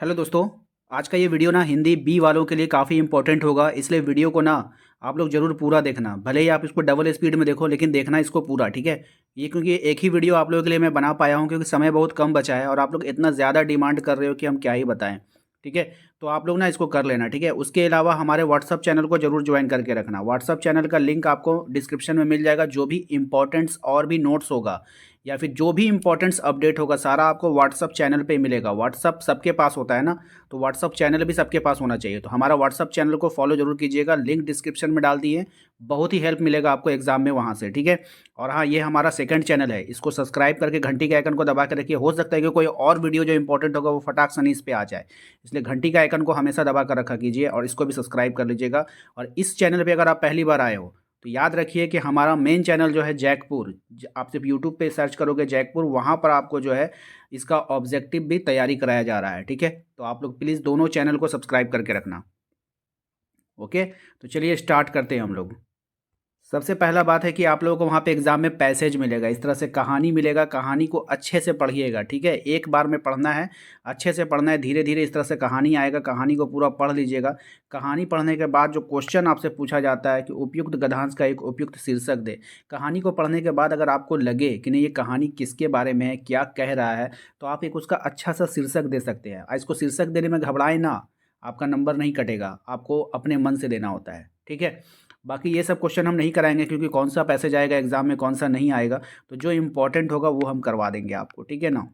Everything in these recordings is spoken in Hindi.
हेलो दोस्तों। आज का ये वीडियो ना हिंदी बी वालों के लिए काफ़ी इंपॉर्टेंट होगा, इसलिए वीडियो को ना आप लोग ज़रूर पूरा देखना। भले ही आप इसको डबल स्पीड में देखो, लेकिन देखना इसको पूरा, ठीक है। ये क्योंकि एक ही वीडियो आप लोगों के लिए मैं बना पाया हूँ, क्योंकि समय बहुत कम बचा है और आप लोग इतना ज़्यादा डिमांड कर रहे हो कि हम क्या ही बताएं, ठीक है। तो आप लोग ना इसको कर लेना, ठीक है। उसके अलावा हमारे व्हाट्सअप चैनल को जरूर ज्वाइन करके रखना। व्हाट्सअप चैनल का लिंक आपको डिस्क्रिप्शन में मिल जाएगा। जो भी इंपॉर्टेंट्स और भी नोट्स होगा या फिर जो भी इंपॉर्टेंट्स अपडेट होगा, सारा आपको व्हाट्सअप चैनल पे मिलेगा। व्हाट्सअप सबके पास होता है ना, तो व्हाट्सअप चैनल भी सबके पास होना चाहिए। तो हमारा व्हाट्सअप चैनल को फॉलो जरूर कीजिएगा, लिंक डिस्क्रिप्शन में डाल दिए। बहुत ही हेल्प मिलेगा आपको एग्जाम में वहाँ से, ठीक है। और हाँ, ये हमारा सेकंड चैनल है, इसको सब्सक्राइब करके घंटी के आइकन को दबा के रखिए। हो सकता है कि कोई और वीडियो जो इंपॉर्टेंट होगा वो फटाक से इस पे आ जाए, इसलिए घंटी के आइकन को हमेशा दबा कर रखा कीजिए और इसको भी सब्सक्राइब कर लीजिएगा। और इस चैनल पर अगर आप पहली बार आए हो तो याद रखिए कि हमारा मेन चैनल जो है जैकपुर, आप सिर्फ यूट्यूब पे सर्च करोगे जैकपुर, वहाँ पर आपको जो है इसका ऑब्जेक्टिव भी तैयारी कराया जा रहा है, ठीक है। तो आप लोग प्लीज़ दोनों चैनल को सब्सक्राइब करके रखना। ओके, तो चलिए स्टार्ट करते हैं हम लोग। सबसे पहला बात है कि आप लोगों को वहाँ पे एग्ज़ाम में पैसेज मिलेगा, इस तरह से कहानी मिलेगा। कहानी को अच्छे से पढ़िएगा, ठीक है। एक बार में पढ़ना है, अच्छे से पढ़ना है, धीरे धीरे इस तरह से कहानी आएगा। कहानी को पूरा पढ़ लीजिएगा। कहानी पढ़ने के बाद जो क्वेश्चन आपसे पूछा जाता है कि उपयुक्त गद्यांश का एक उपयुक्त शीर्षक दे। कहानी को पढ़ने के बाद अगर आपको लगे कि नहीं ये कहानी किसके बारे में है, क्या कह रहा है, तो आप एक उसका अच्छा सा शीर्षक दे सकते हैं। इसको शीर्षक देने में घबराएं ना, आपका नंबर नहीं कटेगा, आपको अपने मन से देना होता है, ठीक है। बाकी ये सब क्वेश्चन हम नहीं कराएंगे, क्योंकि कौन सा पैसेज आएगा एग्जाम में, कौन सा नहीं आएगा, तो जो इम्पोर्टेंट होगा वो हम करवा देंगे आपको, ठीक है ना।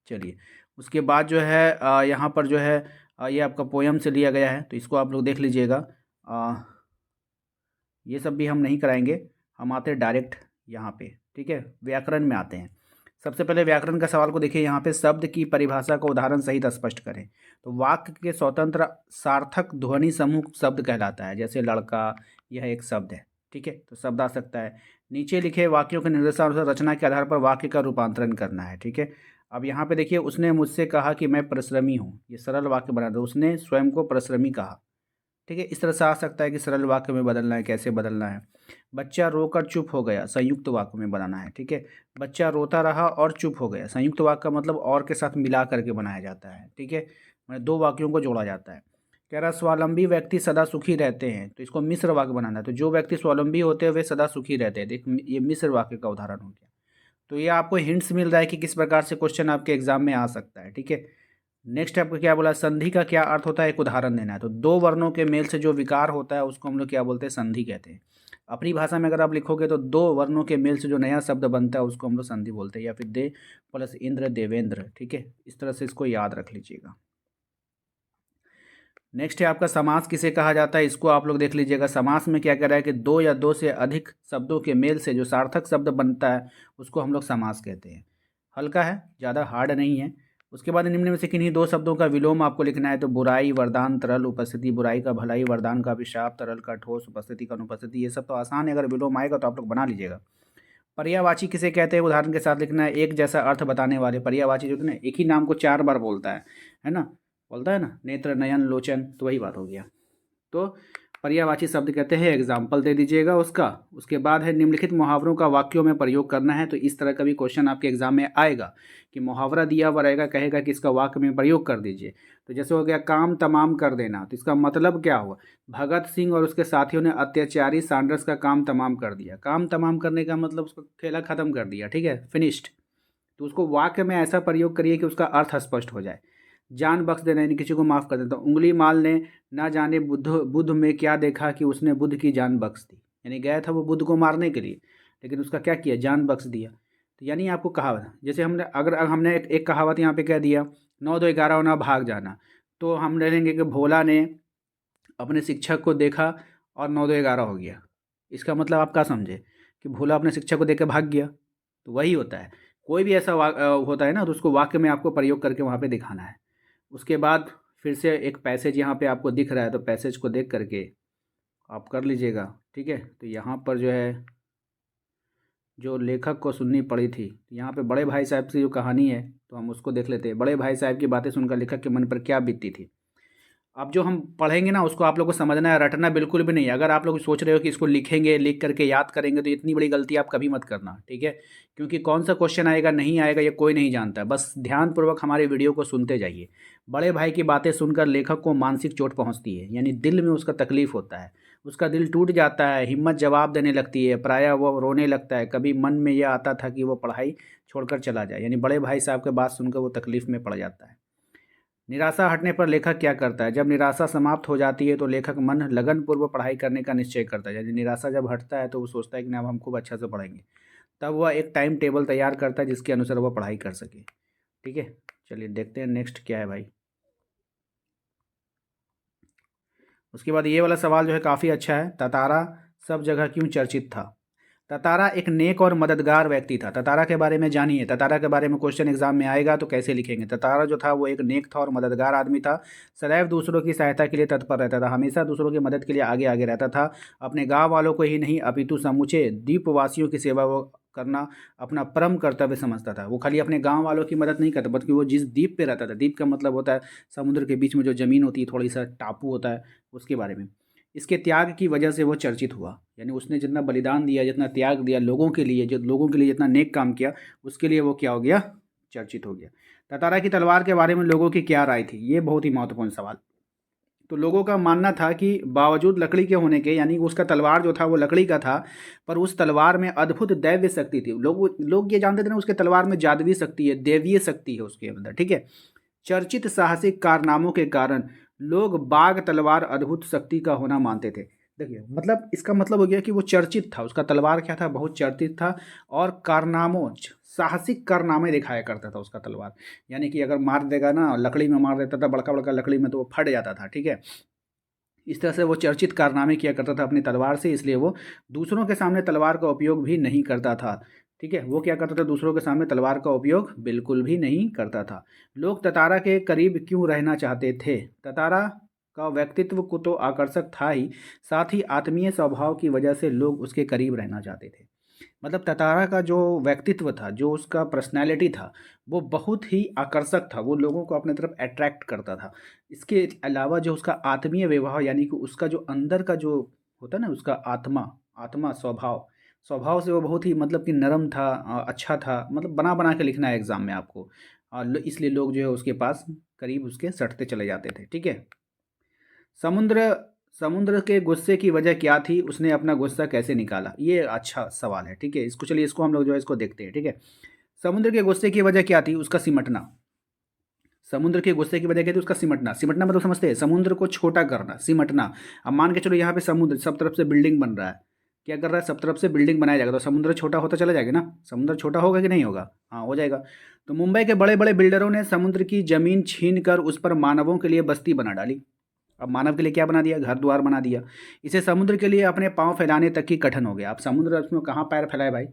चलिए, उसके बाद जो है यहाँ पर जो है ये आपका पोयम से लिया गया है, तो इसको आप लोग देख लीजिएगा। ये सब भी हम नहीं कराएंगे, हम आते हैं डायरेक्ट यहाँ पे, ठीक है। व्याकरण में आते हैं। सबसे पहले व्याकरण का सवाल को देखिए। यहाँ पे शब्द की परिभाषा को उदाहरण सहित स्पष्ट करें। तो वाक्य के स्वतंत्र सार्थक ध्वनि समूह शब्द कहलाता है। जैसे लड़का, यह एक शब्द है, ठीक है, तो शब्द आ सकता है। नीचे लिखे वाक्यों के निर्देशानुसार रचना के आधार पर वाक्य का रूपांतरण करना है, ठीक है। अब यहाँ पे देखिए, उसने मुझसे कहा कि मैं परिश्रमी हूँ, ये सरल वाक्य बना दो। उसने स्वयं को परिश्रमी कहा, ठीक है। इस तरह से आ सकता है कि सरल वाक्य में बदलना है, कैसे बदलना है। बच्चा रोकर चुप हो गया, संयुक्त वाक्य में बनाना है, ठीक है। बच्चा रोता रहा और चुप हो गया, संयुक्त वाक्य का मतलब और के साथ मिला करके बनाया जाता है, ठीक है। मैंने दो वाक्यों को जोड़ा जाता है। कह रहा स्वावलंबी व्यक्ति सदा सुखी रहते हैं, तो इसको मिश्र वाक्य बनाना है। तो जो व्यक्ति स्वावलंबी होते हैं वे सदा सुखी रहते हैं। देख, ये मिश्र वाक्य का उदाहरण हो गया। तो ये आपको हिंट्स मिल रहा है कि किस प्रकार से क्वेश्चन आपके एग्जाम में आ सकता है, ठीक है। नेक्स्ट आपको क्या बोला, संधि का क्या अर्थ होता है, एक उदाहरण देना है। तो दो वर्णों के मेल से जो विकार होता है उसको हम लोग क्या बोलते हैं, संधि कहते हैं। अपनी भाषा में अगर आप लिखोगे तो दो वर्णों के मेल से जो नया शब्द बनता है उसको हम लोग संधि बोलते हैं। या फिर दे प्लस इंद्र देवेंद्र, ठीक है। इस तरह से इसको याद रख लीजिएगा। नेक्स्ट है आपका समास किसे कहा जाता है, इसको आप लोग देख लीजिएगा। समास में क्या कह रहा है कि दो या दो से अधिक शब्दों के मेल से जो सार्थक शब्द बनता है उसको हम लोग समास कहते हैं। हल्का है, ज़्यादा हार्ड नहीं है। उसके बाद निम्न में से किन्हीं दो शब्दों का विलोम आपको लिखना है। तो बुराई वरदान तरल उपस्थिति, बुराई का भलाई, वरदान का अभिशाप, तरल का ठोस, उपस्थिति का अनुपस्थिति, ये सब तो आसान है। अगर विलोम आएगा तो आप लोग बना लीजिएगा। पर्यायवाची किसे कहते हैं, उदाहरण के साथ लिखना है। एक जैसा अर्थ बताने वाले पर्यायवाची जो ना एक ही नाम को चार बार बोलता है ना, बोलता है ना, नेत्र नयन लोचन, तो वही बात हो गया। तो पर्यायवाची शब्द कहते हैं, एग्जाम्पल दे दीजिएगा उसका। उसके बाद है निम्नलिखित मुहावरों का वाक्यों में प्रयोग करना है। तो इस तरह का भी क्वेश्चन आपके एग्जाम में आएगा कि मुहावरा दिया हुआ रहेगा, कहेगा कि इसका वाक्य में प्रयोग कर दीजिए। तो जैसे हो गया काम तमाम कर देना, तो इसका मतलब क्या हुआ, भगत सिंह और उसके साथियों ने अत्याचारी सैंडर्स का काम तमाम कर दिया। काम तमाम करने का मतलब उसका खेला खत्म कर दिया, ठीक है, फिनिश्ड। तो उसको वाक्य में ऐसा प्रयोग करिए कि उसका अर्थ स्पष्ट हो जाए। जान बख्श देना यानी किसी को माफ़ कर देता। उंगली माल ने ना जाने बुद्ध बुद्ध में क्या देखा कि उसने बुद्ध की जान बख्श दी। यानी गया था वो बुद्ध को मारने के लिए, लेकिन उसका क्या किया, जान बख्श दिया। तो यानी आपको कहावत, जैसे हमने अगर हमने एक कहावत यहाँ पे कह दिया, 9 2 11 होना भाग जाना, तो हम ले लेंगे कि भोला ने अपने शिक्षक को देखा और 9 2 11 हो गया। इसका मतलब आप क्या समझे कि भोला अपने शिक्षक को देख के भाग गया। तो वही होता है, कोई भी ऐसा होता है ना, तो उसको वाक्य में आपको प्रयोग करके वहाँ पे दिखाना है। उसके बाद फिर से एक पैसेज यहाँ पे आपको दिख रहा है, तो पैसेज को देख करके आप कर लीजिएगा, ठीक है। तो यहाँ पर जो है जो लेखक को सुननी पड़ी थी, यहाँ पे बड़े भाई साहब की जो कहानी है तो हम उसको देख लेते हैं। बड़े भाई साहब की बातें सुनकर लेखक के मन पर क्या बीतती थी। अब जो हम पढ़ेंगे ना उसको आप लोग को समझना है, रटना बिल्कुल भी नहीं है। अगर आप लोग सोच रहे हो कि इसको लिखेंगे, लिख करके याद करेंगे, तो इतनी बड़ी गलती आप कभी मत करना, ठीक है? क्योंकि कौन सा क्वेश्चन आएगा नहीं आएगा ये कोई नहीं जानता। बस ध्यानपूर्वक हमारे वीडियो को सुनते जाइए। बड़े भाई की बातें सुनकर लेखक को मानसिक चोट पहुंचती है, यानी दिल में उसका तकलीफ होता है, उसका दिल टूट जाता है, हिम्मत जवाब देने लगती है, प्रायः वो रोने लगता है। कभी मन में यह आता था कि वो पढ़ाई छोड़कर चला जाए, यानी बड़े भाई साहब के बात सुनकर वो तकलीफ में पड़ जाता है। निराशा हटने पर लेखक क्या करता है? जब निराशा समाप्त हो जाती है तो लेखक मन लगनपूर्वक पढ़ाई करने का निश्चय करता है। यानी निराशा जब हटता है तो वो सोचता है कि नहीं अब हम खूब अच्छा से पढ़ेंगे। तब वह एक टाइम टेबल तैयार करता है जिसके अनुसार वह पढ़ाई कर सके। ठीक है, चलिए देखते हैं नेक्स्ट क्या है भाई। उसके बाद ये वाला सवाल जो है काफ़ी अच्छा है। ततारा सब जगह क्यों चर्चित था? ततारा एक नेक और मददगार व्यक्ति था। ततारा के बारे में जानिए। ततारा के बारे में क्वेश्चन एग्जाम में आएगा तो कैसे लिखेंगे? ततारा जो था वो एक नेक था और मददगार आदमी था। सदैव दूसरों की सहायता के लिए तत्पर रहता था, हमेशा दूसरों की मदद के लिए आगे आगे रहता था। अपने गांव वालों को ही नहीं अपितु समूचे द्वीपवासियों की सेवा वो करना अपना परम कर्तव्य समझता था। वो खाली अपने गांव वालों की मदद नहीं करता बल्कि वो जिस द्वीप पे रहता था, द्वीप का मतलब होता है समुद्र के बीच में जो ज़मीन होती है, थोड़ी सा टापू होता है, उसके बारे में। इसके त्याग की वजह से वो चर्चित हुआ, यानी उसने जितना बलिदान दिया, जितना त्याग दिया लोगों के लिए, जो लोगों के लिए जितना नेक काम किया, उसके लिए वो क्या हो गया? चर्चित हो गया। ततारा की तलवार के बारे में लोगों की क्या राय थी? ये बहुत ही महत्वपूर्ण सवाल। तो लोगों का मानना था कि बावजूद लकड़ी के होने के, यानी उसका तलवार जो था वो लकड़ी का था, पर उस तलवार में अद्भुत दैव्य शक्ति थी। लोग ये जानते थे ना उसके तलवार में जादुई शक्ति है, देवीय शक्ति है उसके अंदर, ठीक है। चर्चित साहसिक कारनामों के कारण लोग बाघ तलवार अद्भुत शक्ति का होना मानते थे। देखिए मतलब इसका मतलब हो गया कि वो चर्चित था, उसका तलवार क्या था? बहुत चर्चित था। और कारनामों, साहसिक कारनामे दिखाया करता था उसका तलवार। यानी कि अगर मार देगा ना, लकड़ी में मार देता था, बड़का बड़का लकड़ी में, तो वो फट जाता था, ठीक है। इस तरह से वो चर्चित कारनामे किया करता था अपनी तलवार से, इसलिए वो दूसरों के सामने तलवार का उपयोग भी नहीं करता था। ठीक है, वो क्या करता था? दूसरों के सामने तलवार का उपयोग बिल्कुल भी नहीं करता था। लोग ततारा के करीब क्यों रहना चाहते थे? ततारा का व्यक्तित्व को तो आकर्षक था ही, साथ ही आत्मीय स्वभाव की वजह से लोग उसके करीब रहना चाहते थे। मतलब ततारा का जो व्यक्तित्व था, जो उसका पर्सनैलिटी था, वो बहुत ही आकर्षक था, वो लोगों को अपने तरफ अट्रैक्ट करता था। इसके अलावा जो उसका आत्मीय व्यवहार, यानी कि उसका जो अंदर का जो होता है ना, उसका आत्मा आत्मा स्वभाव स्वभाव से वो बहुत ही मतलब कि नरम था, अच्छा था। मतलब बना बना के लिखना है एग्ज़ाम में आपको। इसलिए लोग जो है उसके पास करीब उसके सटते चले जाते थे, ठीक है। समुद्र समुद्र के गुस्से की वजह क्या थी? उसने अपना गुस्सा कैसे निकाला? ये अच्छा सवाल है, ठीक है। इसको चलिए इसको हम लोग जो है इसको देखते हैं, ठीक है। समुद्र के गुस्से की वजह क्या थी? उसका सिमटना। समुद्र के गुस्से की वजह क्या थी? उसका सिमटना। सिमटना मतलब समझते हैं, समुद्र को छोटा करना, सिमटना। अब मान के चलो यहाँ पे समुद्र, सब तरफ से बिल्डिंग बन रहा है। क्या कर रहा है? सब तरफ से बिल्डिंग बनाया जाएगा तो समुद्र छोटा होता चला जाएगा ना। समुद्र छोटा होगा कि नहीं होगा? हाँ, हो जाएगा। तो मुंबई के बड़े बड़े बिल्डरों ने समुद्र की जमीन छीन कर उस पर मानवों के लिए बस्ती बना डाली। अब मानव के लिए क्या बना दिया? घर द्वार बना दिया। इसे समुद्र के लिए अपने पाँव फैलाने तक की कठिन हो गया। अब समुद्र उसमें कहाँ पैर फैलाए भाई?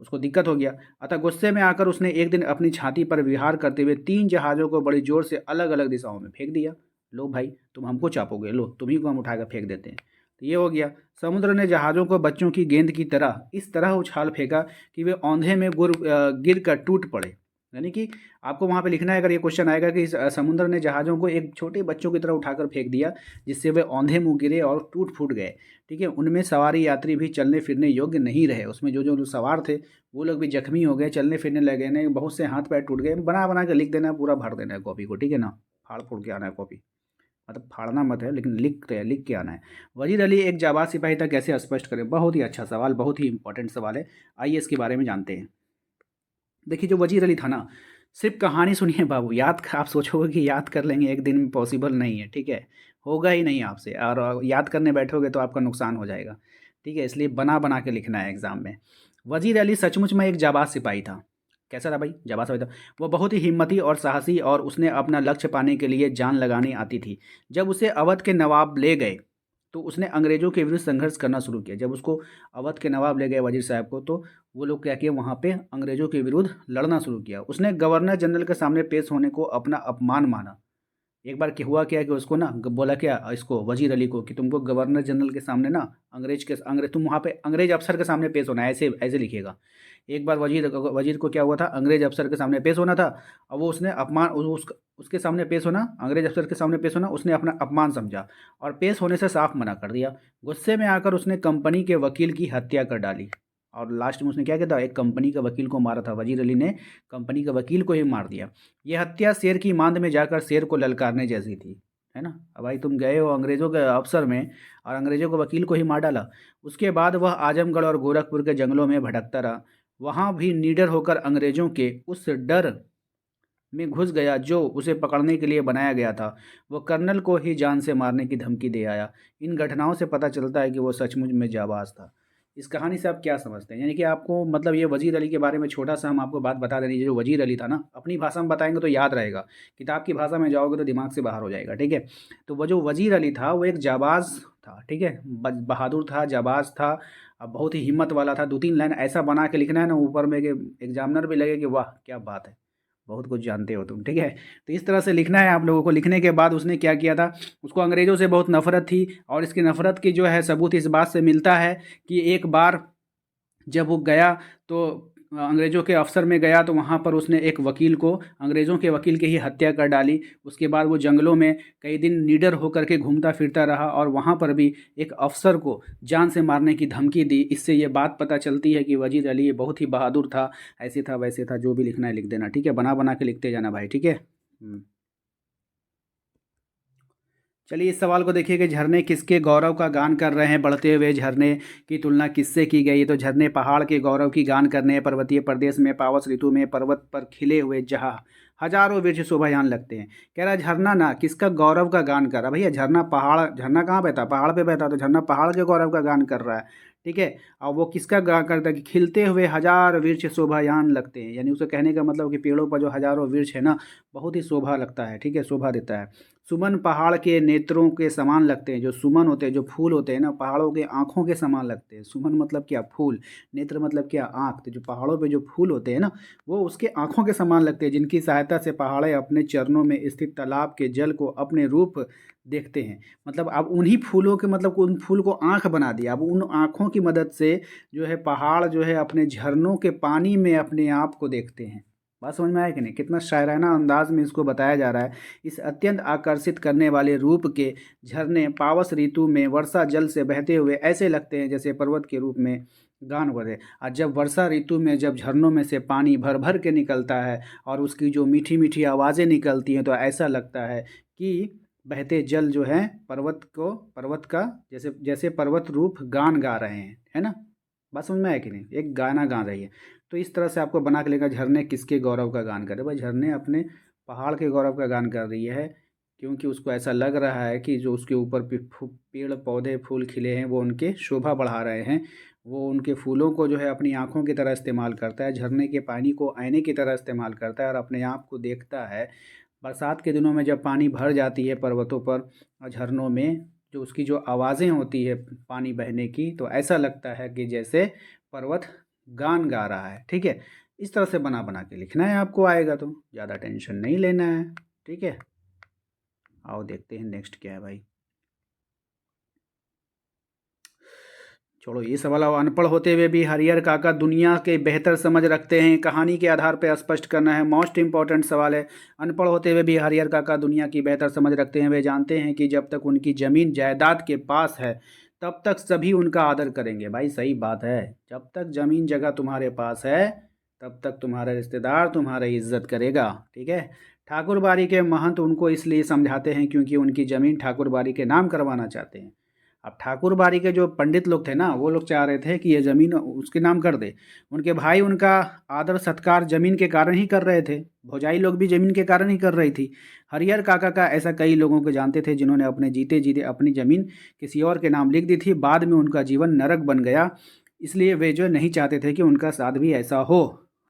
उसको दिक्कत हो गया। अतः गुस्से में आकर उसने एक दिन अपनी छाती पर विहार करते हुए 3 जहाज़ों को बड़ी जोर से अलग अलग दिशाओं में फेंक दिया। लो भाई, तुम हमको चापोगे, लो तुम्ही को हम उठाकर फेंक देते हैं। तो ये हो गया। समुद्र ने जहाज़ों को बच्चों की गेंद की तरह इस तरह उछाल फेंका कि वे औंधे में गिर कर टूट पड़े। यानी कि आपको वहाँ पे लिखना है, अगर ये क्वेश्चन आएगा कि समुद्र ने जहाज़ों को एक छोटे बच्चों की तरह उठाकर फेंक दिया, जिससे वे औंधे मुँह गिरे और टूट फूट गए। ठीक है, उनमें सवारी यात्री भी चलने फिरने योग्य नहीं रहे। उसमें जो जो लोग सवार थे वो लोग भी जख्मी हो गए, चलने फिरने लगे नहीं, बहुत से हाथ पैर टूट गए। बना बना के लिख देना है, पूरा भर देना है कॉपी को, ठीक है ना। फाड़ फूड़ के आना है कॉपी, मतलब फाड़ना मत है, लेकिन लिख के आना है। वजीर अली एक जाबाज सिपाही था, कैसे स्पष्ट करें? बहुत ही अच्छा सवाल, बहुत ही इंपॉर्टेंट सवाल है। आइए इसके बारे में जानते हैं। देखिए जो वजीर अली था ना, सिर्फ कहानी सुनिए बाबू, आप सोचोगे कि याद कर लेंगे एक दिन में, पॉसिबल नहीं है, ठीक है। होगा ही नहीं आपसे, और याद करने बैठोगे तो आपका नुकसान हो जाएगा, ठीक है। इसलिए बना बना के लिखना है एग्ज़ाम में। वजीर अली सचमुच में एक जाबाज सिपाही था। कैसा था भाई? जाबाज सिपाही था। वो बहुत ही हिम्मती और साहसी, और उसने अपना लक्ष्य पाने के लिए जान लगानी आती थी। जब उसे अवध के नवाब ले गए तो उसने अंग्रेज़ों के विरुद्ध संघर्ष करना शुरू किया। जब उसको अवध के नवाब ले गए वजीर साहब को, तो वो लोग क्या किए? वहाँ पे अंग्रेज़ों के विरुद्ध लड़ना शुरू किया। उसने गवर्नर जनरल के सामने पेश होने को अपना अपमान माना। एक बार क्या हुआ, क्या कि उसको ना बोला क्या इसको, वजीर अली को, कि तुमको गवर्नर जनरल के सामने ना अंग्रेज तुम वहाँ पे अंग्रेज अफसर के सामने पेश होना है, ऐसे ऐसे लिखिएगा। एक बार वजीर वजीर को क्या हुआ था, अंग्रेज अफसर के सामने पेश होना था। और वो उसने अपमान उसके सामने पेश होना, अंग्रेज अफसर के सामने पेश होना उसने अपना अपमान समझा और पेश होने से साफ मना कर दिया। गुस्से में आकर उसने कंपनी के वकील की हत्या कर डाली। और लास्ट में उसने क्या किया था, एक कंपनी का वकील को मारा था, वजीर अली ने कंपनी का वकील को ही मार दिया। यह हत्या शेर की मांद में जाकर शेर को ललकारने जैसी थी, है ना। अब भाई तुम गए हो अंग्रेज़ों के अफसर में और अंग्रेज़ों के वकील को ही मार डाला। उसके बाद वह आजमगढ़ और गोरखपुर के जंगलों में भटकता रहा। वहाँ भी निडर होकर अंग्रेज़ों के उस डर में घुस गया जो उसे पकड़ने के लिए बनाया गया था। वो कर्नल को ही जान से मारने की धमकी दे आया। इन घटनाओं से पता चलता है कि वो सचमुच में जाबाज था। इस कहानी से आप क्या समझते हैं, यानी कि आपको मतलब ये वजीर अली के बारे में छोटा सा हम आपको बात बता देनी चाहिए। जो वजीर अली था ना, अपनी भाषा में बताएंगे तो याद रहेगा, किताब की भाषा में जाओगे तो दिमाग से बाहर हो जाएगा, ठीक है। तो वो जो वजीर अली था वो एक जाबाज था, ठीक है, बहादुर था, जाबाज था। अब बहुत ही हिम्मत वाला था। 2-3 लाइन ऐसा बना के लिखना है ना ऊपर में कि एग्जामिनर भी लगे कि वाह क्या बात है, बहुत कुछ जानते हो तुम, ठीक है। तो इस तरह से लिखना है आप लोगों को। लिखने के बाद उसने क्या किया था, उसको अंग्रेज़ों से बहुत नफ़रत थी और इसकी नफ़रत की जो है सबूत इस बात से मिलता है कि एक बार जब वो गया तो अंग्रेज़ों के अफ़सर में गया तो वहाँ पर उसने एक वकील को, अंग्रेज़ों के वकील की ही हत्या कर डाली। उसके बाद वो जंगलों में कई दिन निडर होकर के घूमता फिरता रहा और वहाँ पर भी एक अफ़सर को जान से मारने की धमकी दी। इससे ये बात पता चलती है कि वजीर अली ये बहुत ही बहादुर था, ऐसे था वैसे था, जो भी लिखना है लिख देना, ठीक है, बना बना के लिखते जाना भाई, ठीक है। चलिए इस सवाल को देखिए कि झरने किसके गौरव का गान कर रहे हैं। बढ़ते हुए झरने की तुलना किससे की गई, तो झरने पहाड़ के गौरव की गान करने हैं। पर्वतीय प्रदेश में पावस ऋतु में पर्वत पर खिले हुए जहाँ हजारों वृक्ष शोभायान लगते हैं। कह रहा है झरना ना किसका गौरव का गान कर रहा है। भैया झरना पहाड़, झरना कहाँ बहता, पहाड़ पे बहता, तो झरना पहाड़ के गौरव का गान कर रहा है, ठीक है। और वो किसका गा करता है कि खिलते हुए हजार वृक्ष शोभायान लगते हैं, यानी उसे कहने का मतलब कि पेड़ों पर जो हजारों वृक्ष है ना, बहुत ही शोभा लगता है, ठीक है, शोभा देता है। सुमन पहाड़ के नेत्रों के समान लगते हैं। जो सुमन होते हैं, जो फूल होते हैं ना, पहाड़ों के आँखों के समान लगते हैं। सुमन मतलब क्या, फूल। नेत्र मतलब क्या, आँख। तो जो पहाड़ों पे जो फूल होते हैं ना, वो उसके आँखों के समान लगते हैं, जिनकी सहायता से पहाड़े अपने चरणों में स्थित तालाब के जल को अपने रूप देखते हैं। मतलब अब उन्हीं फूलों के, मतलब उन फूल को आँख बना दिया। अब उन आँखों की मदद से जो है पहाड़ जो है अपने झरनों के पानी में अपने आप को देखते हैं। बात समझ में आया कि नहीं, कितना शायराना अंदाज में इसको बताया जा रहा है। इस अत्यंत आकर्षित करने वाले रूप के झरने पावस ऋतु में वर्षा जल से बहते हुए ऐसे लगते हैं जैसे पर्वत के रूप में गान बजे। और जब वर्षा ऋतु में जब झरनों में से पानी भर भर के निकलता है और उसकी जो मीठी मीठी आवाज़ें निकलती हैं तो ऐसा लगता है कि बहते जल जो है पर्वत का जैसे जैसे पर्वत रूप गान गा रहे हैं, है ना। बात समझ में आया कि नहीं, एक गाना गा रही है। तो इस तरह से आपको बना के लेगा झरने किसके गौरव का गान कर रहे, भाई झरने अपने पहाड़ के गौरव का गान कर रही है, क्योंकि उसको ऐसा लग रहा है कि जो उसके ऊपर पेड़ पौधे फूल खिले हैं वो उनके शोभा बढ़ा रहे हैं। वो उनके फूलों को जो है अपनी आँखों की तरह इस्तेमाल करता है, झरने के पानी को आईने की तरह इस्तेमाल करता है और अपने आप को देखता है। बरसात के दिनों में जब पानी भर जाती है पर्वतों पर और झरनों में, जो उसकी जो आवाज़ें होती है पानी बहने की, तो ऐसा लगता है कि जैसे पर्वत गान गा रहा है, ठीक है। इस तरह से बना बना के लिखना है आपको, आएगा तो ज़्यादा टेंशन नहीं लेना है, ठीक है। आओ देखते हैं नेक्स्ट क्या है भाई। छोड़ो ये सवाल। अब अनपढ़ होते हुए भी हरिहर काका दुनिया के बेहतर समझ रखते हैं, कहानी के आधार पर स्पष्ट करना है। मोस्ट इंपॉर्टेंट सवाल है। अनपढ़ होते हुए भी हरिहर काका दुनिया की बेहतर समझ रखते हैं। वे जानते हैं कि जब तक उनकी ज़मीन जायदाद के पास है तब तक सभी उनका आदर करेंगे। भाई सही बात है, जब तक ज़मीन जगह तुम्हारे पास है तब तक तुम्हारा रिश्तेदार तुम्हारी इज्जत करेगा, ठीक है। ठाकुर बाड़ी के महंत उनको इसलिए समझाते हैं क्योंकि उनकी ज़मीन ठाकुर बाड़ी के नाम करवाना चाहते हैं। अब ठाकुर बाड़ी के जो पंडित लोग थे ना, वो लोग चाह रहे थे कि ये ज़मीन उसके नाम कर दे। उनके भाई उनका आदर सत्कार ज़मीन के कारण ही कर रहे थे। भौजाई लोग भी ज़मीन के कारण ही कर रही थी। हरिहर काका का ऐसा कई लोगों को जानते थे जिन्होंने अपने जीते जीते अपनी ज़मीन किसी और के नाम लिख दी थी। बाद में उनका जीवन नरक बन गया, इसलिए वे जो नहीं चाहते थे कि उनका साथ भी ऐसा हो।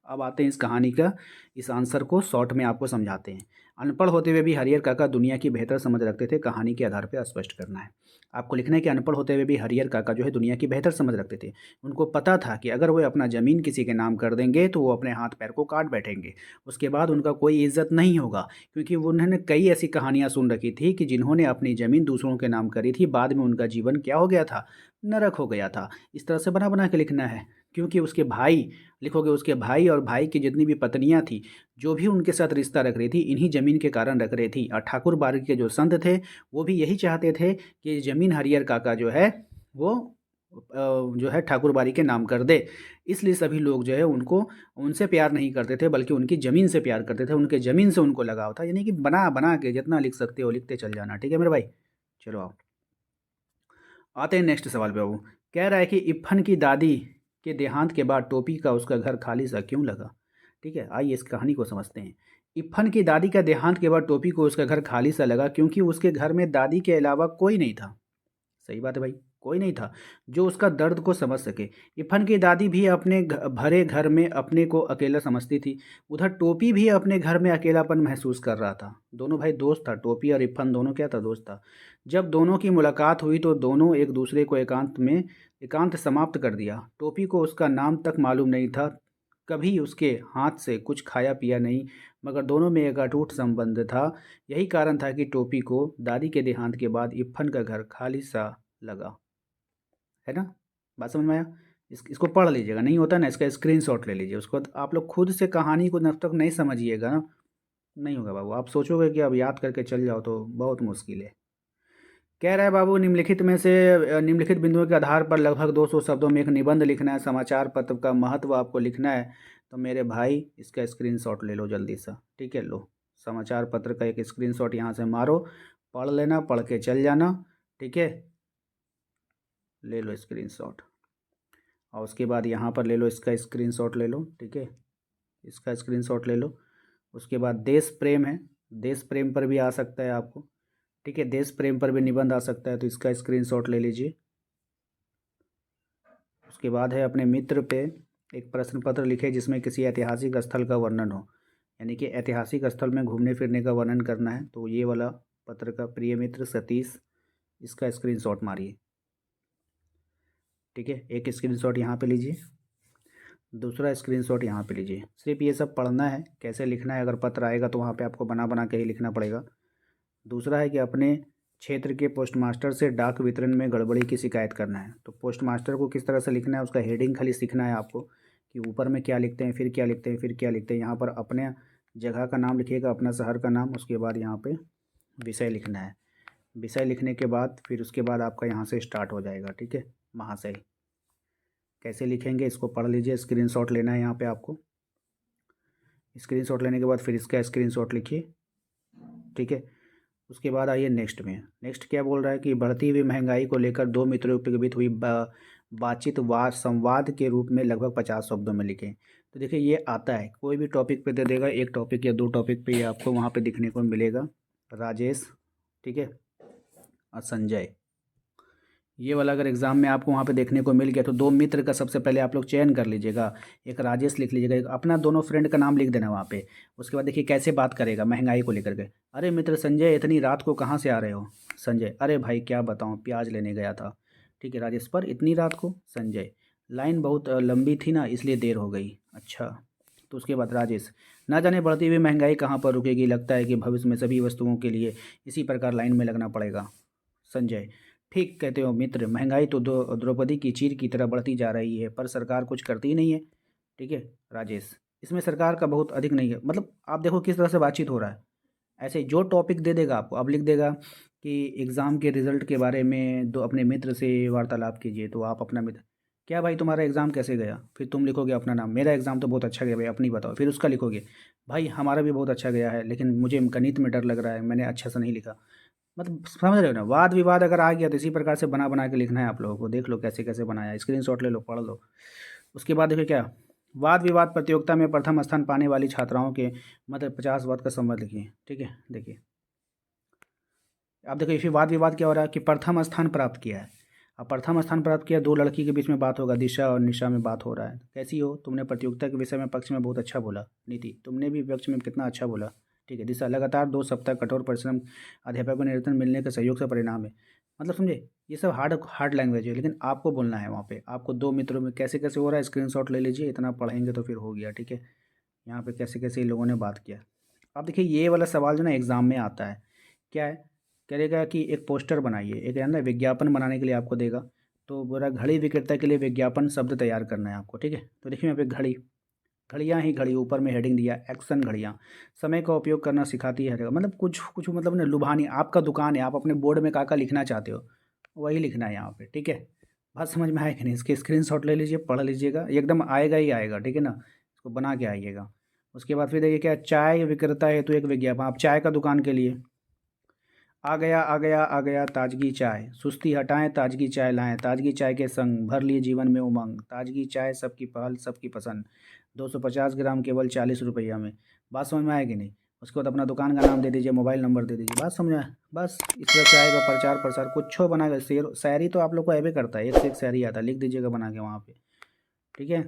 अब आते हैं इस कहानी का, इस आंसर को शॉर्ट में आपको समझाते हैं। अनपढ़ होते हुए भी हरिहर काका दुनिया की बेहतर समझ रखते थे, कहानी के आधार पर स्पष्ट करना है। आपको लिखना है कि अनपढ़ होते हुए भी हरिहर काका जो है दुनिया की बेहतर समझ रखते थे। उनको पता था कि अगर वो अपना ज़मीन किसी के नाम कर देंगे तो वो अपने हाथ पैर को काट बैठेंगे। उसके बाद उनका कोई इज़्ज़त नहीं होगा, क्योंकि वो उन्होंने कई ऐसी कहानियाँ सुन रखी थी कि जिन्होंने अपनी ज़मीन दूसरों के नाम करी थी, बाद में उनका जीवन क्या हो गया था? नरक हो गया था। इस तरह से बना-बना के लिखना है, क्योंकि उसके भाई लिखोगे, उसके भाई और भाई की जितनी भी पत्नियाँ थी, जो भी उनके साथ रिश्ता रख रही थी, इन्हीं ज़मीन के कारण रख रही थी। और ठाकुर बाड़ी के जो संत थे, वो भी यही चाहते थे कि ज़मीन हरिहर काका जो है वो जो है ठाकुर बाड़ी के नाम कर दे। इसलिए सभी लोग जो है उनको उनसे प्यार नहीं करते थे, बल्कि उनकी ज़मीन से प्यार करते थे, उनके ज़मीन से उनको लगाव था। यानी कि बना-बना के जितना लिख सकते हो लिखते चल जाना, ठीक है मेरे भाई? चलो आओ, आते हैं नेक्स्ट सवाल पे बाबू। कह रहा है कि इप्फन की दादी के देहांत के बाद टोपी का उसका घर खाली सा क्यों लगा? ठीक है, आइए इस कहानी को समझते हैं। इप्फन की दादी का देहांत के बाद टोपी को उसका घर खाली सा लगा, क्योंकि उसके घर में दादी के अलावा कोई नहीं था। सही बात है भाई, कोई नहीं था जो उसका दर्द को समझ सके। इरफान की दादी भी अपने भरे घर में अपने को अकेला समझती थी। उधर टोपी भी अपने घर में अकेलापन महसूस कर रहा था। दोनों भाई दोस्त था, टोपी और इरफान दोनों क्या था, दोस्त था। जब दोनों की मुलाकात हुई तो दोनों एक दूसरे को एकांत समाप्त कर दिया। टोपी को उसका नाम तक मालूम नहीं था, कभी उसके हाथ से कुछ खाया पिया नहीं, मगर दोनों में एक अटूट संबंध था। यही कारण था कि टोपी को दादी के देहांत के बाद इफ्फन का घर खाली सा लगा। है ना? बात समझ में आया? इसको पढ़ लीजिएगा, नहीं होता ना इसका स्क्रीनशॉट ले लीजिए। उसको आप लोग खुद से कहानी को जब तक नहीं समझिएगा ना, नहीं होगा बाबू। आप सोचोगे कि अब याद करके चल जाओ तो बहुत मुश्किल है। कह रहा है बाबू, निम्नलिखित बिंदुओं के आधार पर लगभग 200 शब्दों में एक निबंध लिखना है। समाचार पत्र का महत्व आपको लिखना है। तो मेरे भाई इसका स्क्रीनशॉट ले लो जल्दी सा, ठीक है? लो, समाचार पत्र का एक स्क्रीनशॉट यहाँ से मारो, पढ़ लेना, पढ़ के चल जाना, ठीक है? ले लो स्क्रीनशॉट, और उसके बाद यहाँ पर ले लो, इसका स्क्रीनशॉट ले लो, ठीक है? इसका स्क्रीनशॉट ले लो। उसके बाद देश प्रेम है, देश प्रेम पर भी आ सकता है आपको, ठीक है? देश प्रेम पर भी निबंध आ सकता है, तो इसका स्क्रीनशॉट ले लीजिए। उसके बाद है अपने मित्र पे एक प्रश्न पत्र लिखे जिसमें किसी ऐतिहासिक स्थल का वर्णन हो, यानी कि ऐतिहासिक स्थल में घूमने फिरने का वर्णन करना है। तो ये वाला पत्र का प्रिय मित्र सतीश, इसका स्क्रीनशॉट मारिए, ठीक है? एक स्क्रीनशॉट यहाँ पे लीजिए, दूसरा स्क्रीनशॉट यहाँ पे लीजिए। सिर्फ ये सब पढ़ना है, कैसे लिखना है। अगर पत्र आएगा तो वहाँ पे आपको बना बना के ही लिखना पड़ेगा। दूसरा है कि अपने क्षेत्र के पोस्टमास्टर से डाक वितरण में गड़बड़ी की शिकायत करना है। तो पोस्टमास्टर को किस तरह से लिखना है, उसका हेडिंग खाली सीखना है आपको, कि ऊपर में क्या लिखते हैं, फिर क्या लिखते हैं, फिर क्या लिखते हैं। यहाँ पर अपने जगह का नाम लिखिएगा, अपना शहर का नाम, उसके बाद यहाँ पे विषय लिखना है। विषय लिखने के बाद फिर उसके बाद आपका यहाँ से स्टार्ट हो जाएगा, ठीक है? महाशय कैसे लिखेंगे इसको पढ़ लीजिए, स्क्रीनशॉट लेना है यहाँ पे आपको। स्क्रीनशॉट लेने के बाद फिर इसका स्क्रीनशॉट लिखिए, ठीक है? उसके बाद आइए नेक्स्ट में। नेक्स्ट क्या बोल रहा है कि बढ़ती हुई महंगाई को लेकर दो मित्रों के बीच हुई बातचीत संवाद के रूप में लगभग 50 शब्दों में लिखें। तो देखिए ये आता है, कोई भी टॉपिक पे दे देगा, एक टॉपिक या दो टॉपिक पे ये आपको वहाँ पे दिखने को मिलेगा। राजेश, ठीक है, और संजय, ये वाला अगर एग्ज़ाम में आपको वहाँ पे देखने को मिल गया तो दो मित्र का सबसे पहले आप लोग चयन कर लीजिएगा। एक राजेश लिख लीजिएगा, एक अपना दोनों फ्रेंड का नाम लिख देना वहाँ पे। उसके बाद देखिए कैसे बात करेगा महंगाई को लेकर के। अरे मित्र संजय, इतनी रात को कहाँ से आ रहे हो? संजय, अरे भाई क्या बताऊँ, प्याज लेने गया था। ठीक है राजेश, पर इतनी रात को? संजय, लाइन बहुत लंबी थी ना, इसलिए देर हो गई। अच्छा। तो उसके बाद राजेश, ना जाने बढ़ती हुई महंगाई कहाँ पर रुकेगी, लगता है कि भविष्य में सभी वस्तुओं के लिए इसी प्रकार लाइन में लगना पड़ेगा। संजय, ठीक कहते हो मित्र, महंगाई तो द्रौपदी की चीर की तरह बढ़ती जा रही है, पर सरकार कुछ करती ही नहीं है। ठीक है राजेश, इसमें सरकार का बहुत अधिक नहीं है। मतलब आप देखो किस तरह से बातचीत हो रहा है। ऐसे जो टॉपिक दे देगा आपको, अब लिख देगा कि एग्ज़ाम के रिज़ल्ट के बारे में दो अपने मित्र से वार्तालाप कीजिए। तो आप अपना मित्र, क्या भाई तुम्हारा एग्ज़ाम कैसे गया? फिर तुम लिखोगे अपना नाम, मेरा एग्ज़ाम तो बहुत अच्छा गया भाई, अपनी बताओ। फिर उसका लिखोगे, भाई हमारा भी बहुत अच्छा गया है, लेकिन मुझे गणित में डर लग रहा है, मैंने अच्छा से नहीं लिखा। मतलब समझ रहे हो ना, वाद विवाद अगर आ गया तो इसी प्रकार से बना बना के लिखना है आप लोगों को। देख लो कैसे कैसे बनाया, स्क्रीनशॉट ले लो, पढ़ लो। उसके बाद देखिए क्या, वाद विवाद प्रतियोगिता में प्रथम स्थान पाने वाली छात्राओं के मतलब 50 वाद का संबंध लिखिए। ठीक है, देखिए अब देखिए फिर वाद विवाद क्या हो रहा है कि प्रथम स्थान प्राप्त किया है। अब प्रथम स्थान प्राप्त किया, दो लड़की के बीच में बात होगा, दिशा और निशा में बात हो रहा है। कैसी हो? तुमने प्रतियोगिता के विषय में पक्ष में बहुत अच्छा बोला। नीति, तुमने भी पक्ष में कितना अच्छा बोला। ठीक है। दिशा लगातार 2 सप्ताह कठोर परिश्रम अध्यापक को निरंतर मिलने के सहयोग से परिणाम है। मतलब समझे, ये सब हार्ड हार्ड लैंग्वेज है, लेकिन आपको बोलना है वहाँ पे। आपको 2 मित्रों में कैसे कैसे हो रहा है स्क्रीनशॉट ले लीजिए, इतना पढ़ेंगे तो फिर हो गया। ठीक है, यहाँ पे कैसे कैसे इन लोगों ने बात किया। अब देखिए ये वाला सवाल जो ना एग्ज़ाम में आता है, क्या है, करेगा कि एक पोस्टर बनाइए, एक है ना विज्ञापन बनाने के लिए आपको देगा। तो बोला घड़ी विक्रेता के लिए विज्ञापन शब्द तैयार करना है आपको। ठीक है, तो देखिए यहाँ पे घड़ी, घड़ियाँ ही घड़ी, ऊपर में हेडिंग दिया एक्शन घड़ियाँ, समय का उपयोग करना सिखाती है। मतलब कुछ कुछ मतलब ना लुभानी, आपका दुकान है, आप अपने बोर्ड में क्या लिखना चाहते हो वही लिखना है यहाँ पे। ठीक है, बात समझ में आए कि नहीं, इसके स्क्रीनशॉट ले लीजिए, पढ़ लीजिएगा, एकदम आएगा ही आएगा। ठीक है ना, इसको बना के आइएगा। उसके बाद फिर देखिए क्या, चाय विक्रेता हेतु एक विज्ञापन, आप चाय का दुकान के लिए, आ गया आ गया आ गया ताजगी चाय, सुस्ती हटाएं ताजगी चाय लाएं, ताजगी चाय के संग भर लिए जीवन में उमंग, ताजगी चाय सबकी पहल सबकी पसंद, 250 ग्राम केवल 40 रुपया में। बात समझ में आएगी नहीं। उसके बाद अपना दुकान का नाम दे दीजिए, मोबाइल नंबर दे दीजिए, बात समझ में आए? बस इस तरह से आएगा प्रचार प्रसार, कुछ बनाएगा। शेर शायरी तो आप लोग को ऐवे करता है, एक से एक शायरी आता है, लिख दीजिएगा बना के वहाँ पे। ठीक है।